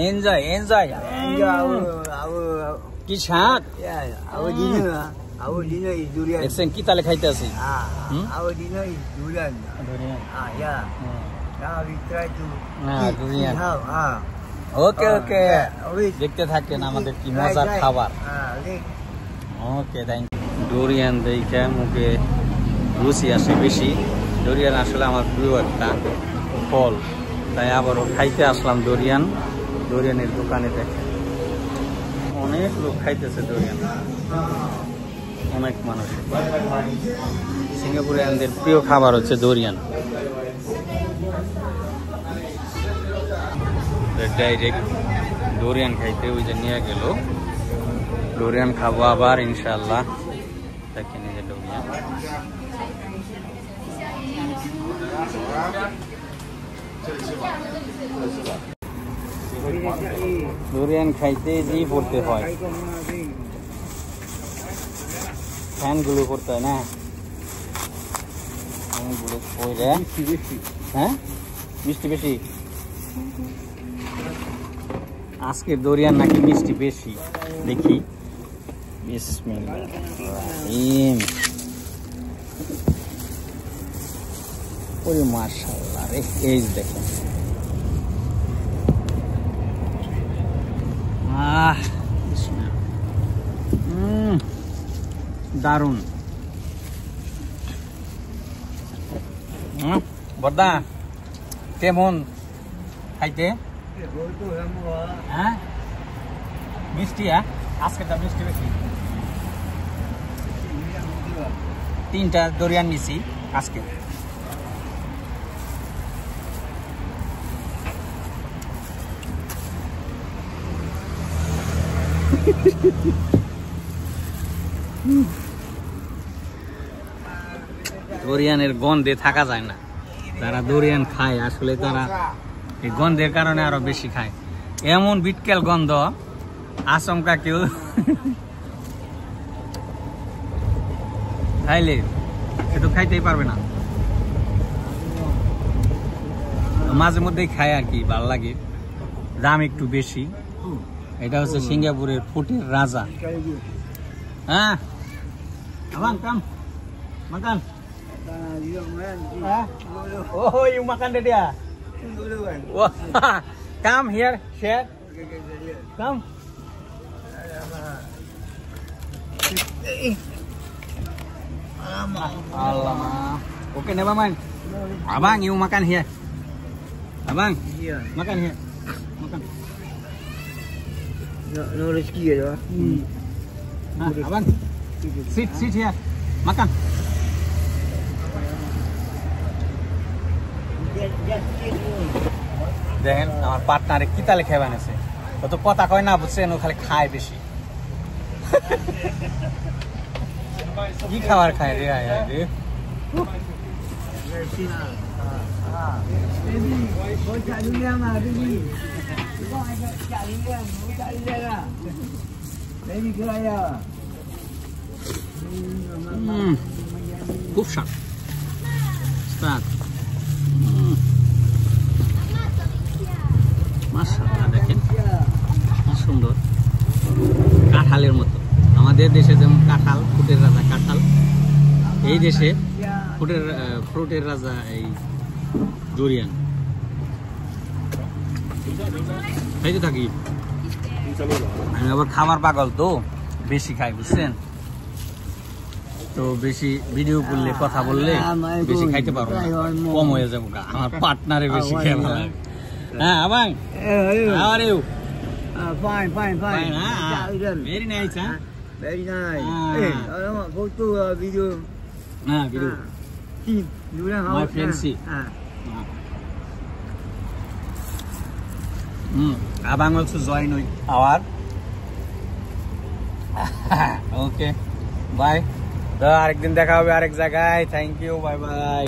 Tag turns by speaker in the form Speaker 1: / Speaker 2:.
Speaker 1: Enjoy. কি শাক?
Speaker 2: Our dinner is durian.
Speaker 1: দেখছেন কি তালে খাইতে আছি?
Speaker 2: Our dinner is durian. Yeah. Now we try to
Speaker 1: durian.
Speaker 2: Okay.
Speaker 1: দেখতে থাকেন আমাদের কি মজার খাবার। ওকে, থ্যাংক ইউ। ডুরিয়ান দেখে মুখে রুচি আসে বেশি। ডুরিয়ান আসলে আমার প্রিয় একটা ফল, তাই আবারও খাইতে আসলাম ডুরিয়ানের দোকানে। দেখে অনেক লোক খাইতেছে ডুরিয়ান, অনেক মানুষ। সিঙ্গাপুরিয়ানদের প্রিয় খাবার হচ্ছে ডুরিয়ান। ডাইরেক্ট ডুরিয়ান খাইতে ওই যে নিয়ে গেল। ডুরিয়ান খাবো আবার ইনশাল্লাহ। দেখেন এই যে ডুরিয়ান খাইতে যে পড়তে হয়, ফ্যানগুলো করতে হয় না, ফ্যানগুলো পড়ে। হ্যাঁ, মিষ্টি বেশি। আজকের ডুরিয়ান নাকি মিষ্টি বেশি, দেখি। বিসমিল্লাহির ওরে মাশাআল্লাহ রে, এই দেখেন। দারুন। বর্দা কেমন খাইতে? হ্যাঁ, মিষ্টি। আজকেরটা মিষ্টি বেশি। 3টা ডুরিয়ান নিছি আজকে। ডুরিয়ানের গন্ধে থাকা যায় না। যারা ডুরিয়ান খায় আসলে তারা এই গন্ধের কারণে আরো বেশি খায়। এমন বিটকেল গন্ধ, আচমকা কেউ খাইলে একটু খাইতেই পারবে না। মাঝে মধ্যেই খায় আর কি, ভালো লাগে। দাম একটু বেশি। এটা হচ্ছে সিঙ্গাপুরের ফুটের রাজা। হ্যাঁ, কাম makan. Oh, you makan dia. Wah, come here, share. Come. Alamak. Okay, never mind. Abang, you makan here. Abang, makan here. Makan.
Speaker 2: No rezeki ya.
Speaker 1: Abang, sit here. Makan. দেখেন আমার পার্টনারে কি তালে খেয়ে বানিয়েছে। ও তো কথা কয় না, বুঝছেন, ও খালি খায় বেশি। কি খাবার খায় রে? খুব স্বাদ। মাশাআল্লাহ, দেখেন কি সুন্দর, কাঁঠালের মতো। আমাদের দেশে যেমন কাঁঠাল, ফুটের রাজা কাঁঠাল, এই দেশে ফ্রুটের রাজা এই ডুরিয়ান। খাইতে থাকি। আমি আবার খাবার পাগল, তো বেশি খাই, বুঝছেন। তো বেশি ভিডিও করলে, কথা বললে বেশি খাইতে পারবো না, কম হয়ে যাবো। আমার পার্টনারে বেশি খেয়ে ভালো লাগে। হ্যাঁ, Abang. How are you?
Speaker 2: Fine.
Speaker 1: Very nice, huh?
Speaker 2: Very nice. Alamak, photo video.
Speaker 1: Video. My friendship. Abang also join our. Okay. Bye. তো আরেকদিন দেখা হবে আরেক জায়গায়। Thank you, bye by.